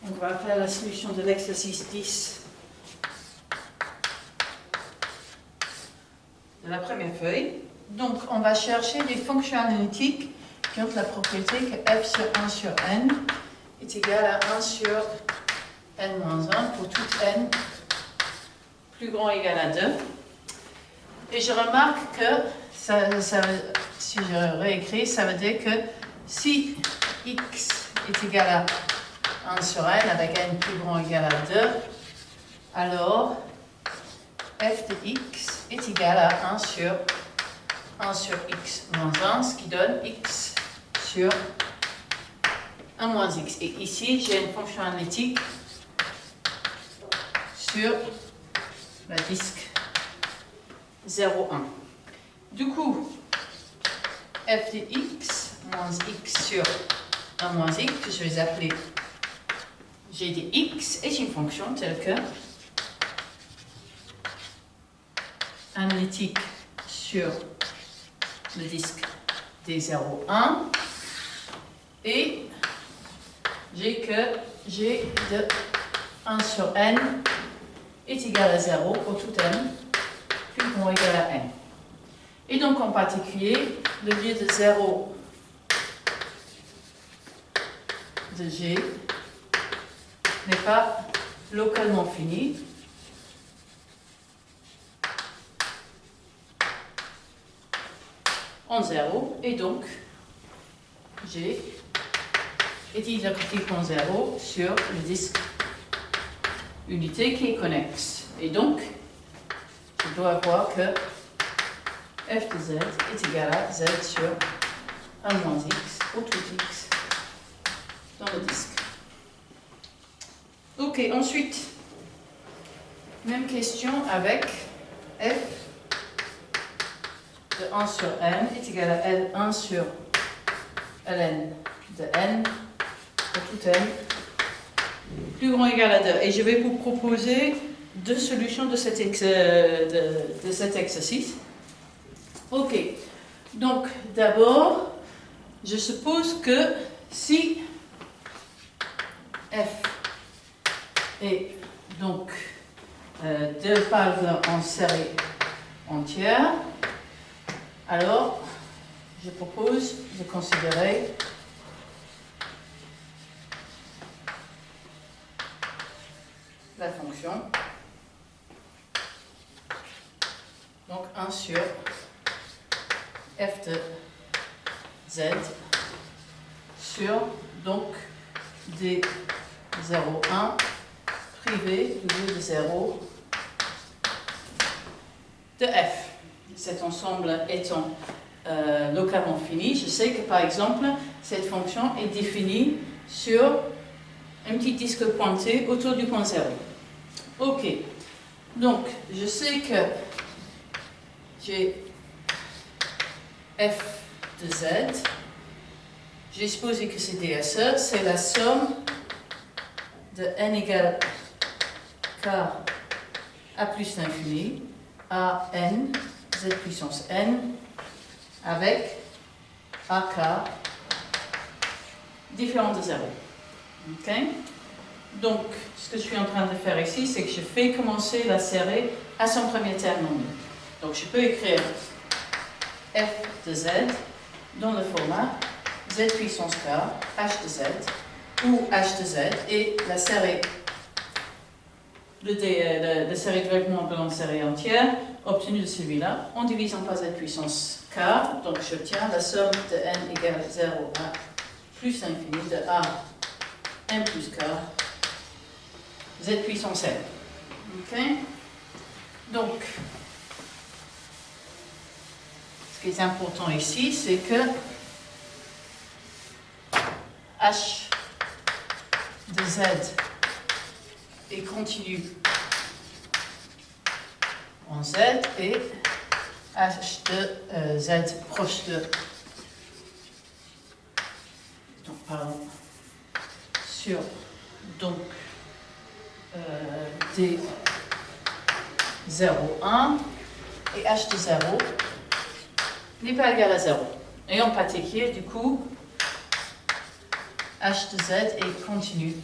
On va faire la solution de l'exercice 10 de la première feuille. Donc, on va chercher des fonctions analytiques qui ont la propriété que f sur 1 sur n est égal à 1 sur n moins 1 pour tout n plus grand ou égal à 2. Et je remarque que, si je réécris, ça veut dire que si x est égal à 1 sur n avec n plus grand ou égal à 2, alors f de x est égal à 1 sur x moins 1, ce qui donne x sur 1 moins x. Et ici, j'ai une fonction analytique sur la disque 0, 1. Du coup, f de x moins x sur 1 moins x, que je vais appeler g de x, est une fonction telle que analytique sur le disque D0, 1 et j'ai que g de 1 sur n est égal à 0 pour tout n plus grand ou égal à n. Et donc en particulier, le lieu de 0 de g n'est pas localement fini. En 0, et donc g est identiquement 0 sur le disque unité qui est connexe. Et donc, je dois avoir que f de z est égal à z sur 1 moins x pour tout x dans le disque. Ok, ensuite, même question avec f de 1 sur n est égal à L1 sur Ln de n pour tout n plus grand ou égal à 2. Et je vais vous proposer deux solutions de cet exercice. Ok, donc d'abord, je suppose que si f est donc 2 phases en série entière, alors je propose de considérer la fonction donc 1 sur f de z sur donc d 0, 1 privé du lieu de 0 de f. Cet ensemble étant localement fini, je sais que par exemple cette fonction est définie sur un petit disque pointé autour du point 0. Ok, donc je sais que j'ai f de z, j'ai supposé que c'est DSE, c'est la somme de n égale k à plus l'infini à n, z puissance n, avec ak différent de 0. Ok? Donc, ce que je suis en train de faire ici, c'est que je fais commencer la série à son premier terme non nul. Donc, je peux écrire f de z dans le format z puissance k, h de z, ou h de z, et la série, la série de développement de la série entière, obtenue de celui-là, en divisant par z puissance k, donc j'obtiens la somme de n égale 0 à plus l'infini de a n plus k, z puissance n. Ok? Donc, ce qui est important ici, c'est que h de z est continu en z et h de z proche de sur donc d 0, 1 et h de 0 n'est pas égal à 0. Et en particulier, du coup, h de z est continu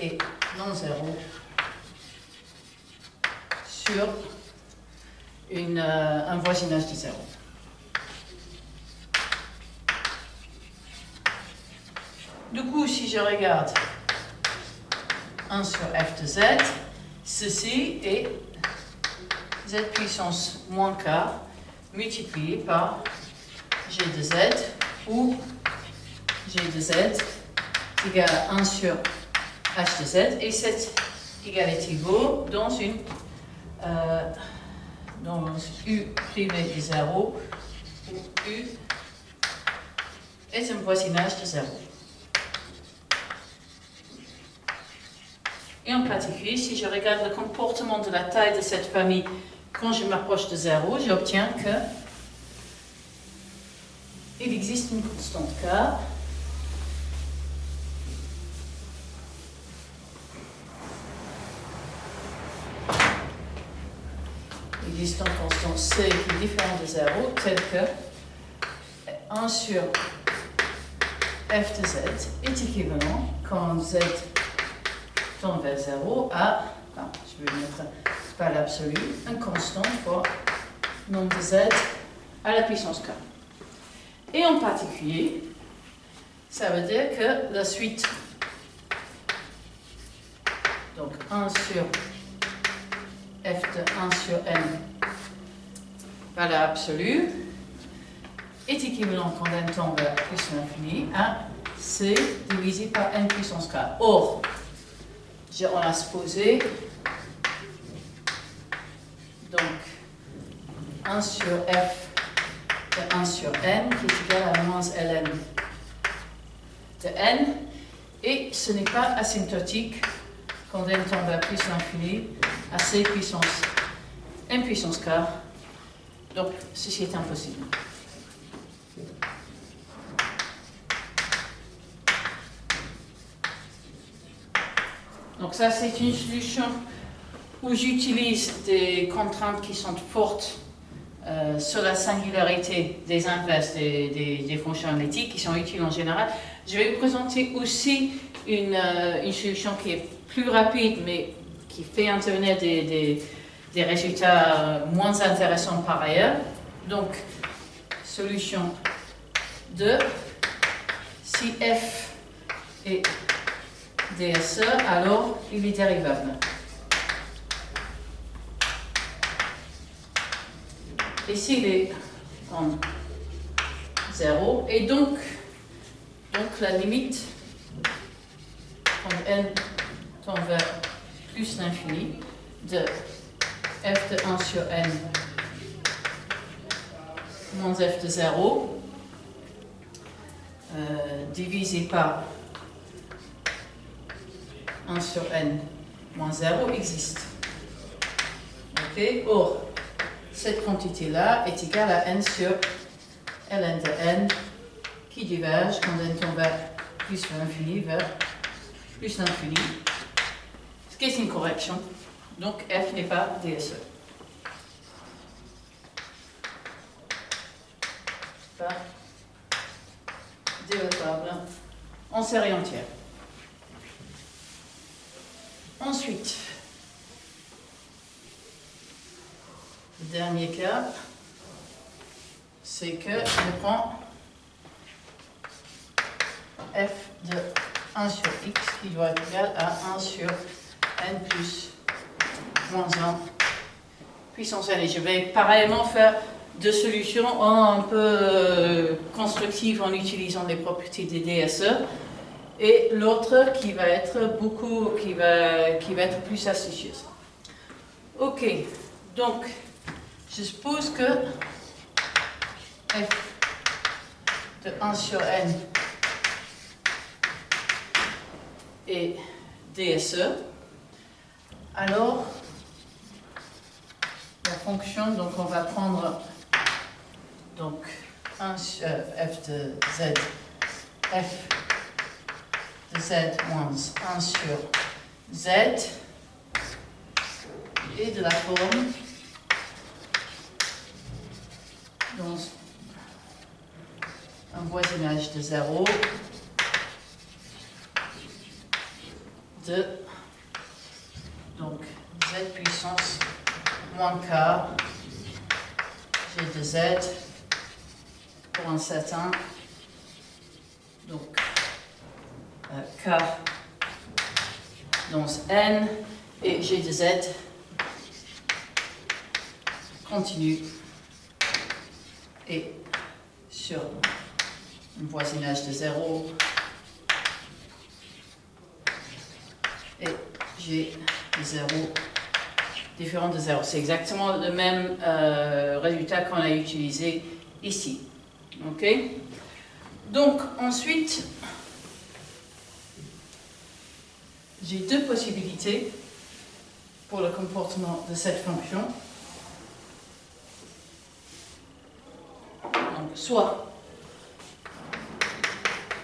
et non zéro sur un voisinage de 0. Du coup, si je regarde 1 sur f de z, ceci est z puissance moins k multiplié par g de z, où g de z égale à 1 sur h de z, et cette égalité vaut dans u privé de 0, où u est un voisinage de 0. Et en particulier, si je regarde le comportement de la taille de cette famille quand je m'approche de 0, j'obtiens que il existe une constante k il existe une constante c qui est différente de 0, telle que 1 sur f de z est équivalent quand z tend vers 0 à, je vais mettre pas l'absolu, une constante fois nombre de z à la puissance k. Et en particulier, ça veut dire que la suite, donc 1 sur f de 1 sur n valeur absolue, est équivalent quand n tend vers plus l'infini à c divisé par n puissance k. Or, on a supposé donc 1 sur f de 1 sur n qui est égal à moins ln de n, et ce n'est pas asymptotique quand n tend vers plus l'infini à c puissance n puissance k, donc ceci est impossible. Donc ça, c'est une solution où j'utilise des contraintes qui sont fortes sur la singularité des inverses des fonctions analytiques qui sont utiles en général. Je vais vous présenter aussi une solution qui est plus rapide mais qui fait intervenir des résultats moins intéressants par ailleurs. Donc, solution 2, si f est DSE, alors il est dérivable. Et s'il est en 0, et donc la limite, quand n tend vers plus l'infini, de f de 1 sur n moins f de 0, divisé par 1 sur n moins 0 existe. Okay. Or, cette quantité-là est égale à n sur ln de n qui diverge quand n tend vers plus l'infini vers plus l'infini, ce qui est une correction. Donc f n'est pas DSE. Pas dérivable en série entière. Ensuite, le dernier cas, c'est que je prends f de 1 sur x qui doit être égal à 1 sur n plus moins 1 puissance n. Et je vais pareillement faire deux solutions, un peu constructives en utilisant les propriétés des DSE, et l'autre qui va être plus astucieuse. Ok, donc je suppose que f de 1 sur n est DSE. Alors, la fonction, donc on va prendre donc 1 sur f de z, f de z moins 1 sur z, et de la forme dans un voisinage de 0 de, donc z puissance moins k g de z pour un certain, donc k dans n et g de z continue et sur un voisinage de 0 et g de 0 différent de 0. C'est exactement le même résultat qu'on a utilisé ici. Ok? Donc ensuite, j'ai deux possibilités pour le comportement de cette fonction. Donc, soit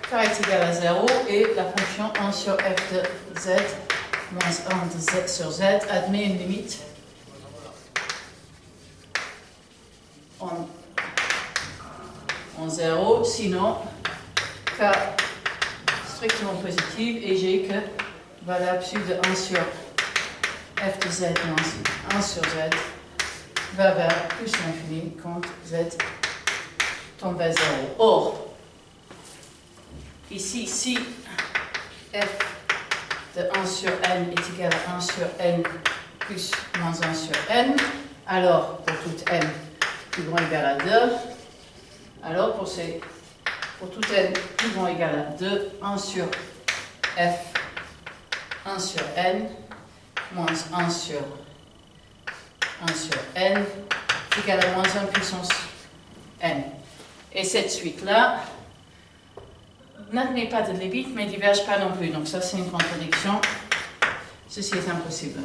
k est égal à 0 et la fonction 1 sur f de z moins 1 de z sur z admet une limite en 0, sinon k strictement positive et g que valable de 1 sur f de z moins 1 sur z va vers plus l'infini quand z tombe vers 0. Or, ici, si f de 1 sur n est égal à 1 sur n plus moins 1 sur n, alors pour toute n plus grand ou égal à 2, alors pour tout n plus grand ou égal à 2, 1 sur f 1 sur n moins 1 sur n est égal à moins 1 puissance n. Et cette suite-là n'admet pas de limite, mais diverge pas non plus. Donc ça, c'est une contradiction. Ceci est impossible.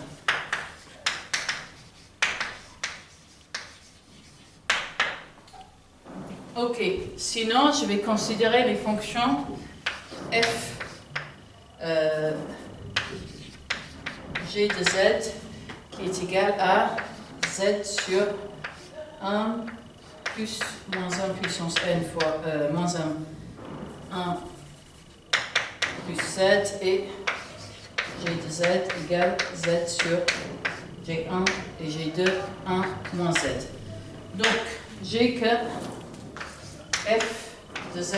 Ok. Sinon, je vais considérer les fonctions f g de z qui est égal à z sur 1 plus moins 1 puissance n fois moins 1 plus z et g de z égale z sur g1 et g2 1 moins z. Donc j'ai que f de z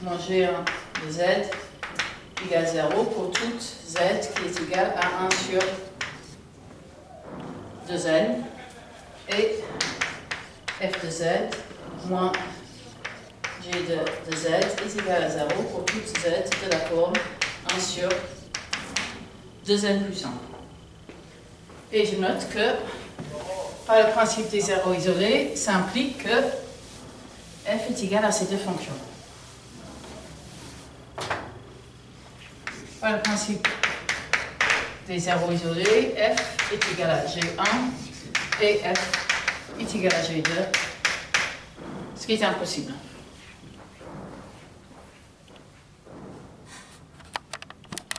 moins g1 de z égale 0 pour toute z qui est égale à 1 sur 2n et f de z moins g de z est égal à 0 pour toute z de la forme 1 sur 2n plus 1. Et je note que, par le principe des zéros isolés, ça implique que f est égal à ces deux fonctions. Par le principe des zéros isolés, f est égal à g1 et f est égal à g2, ce qui est impossible.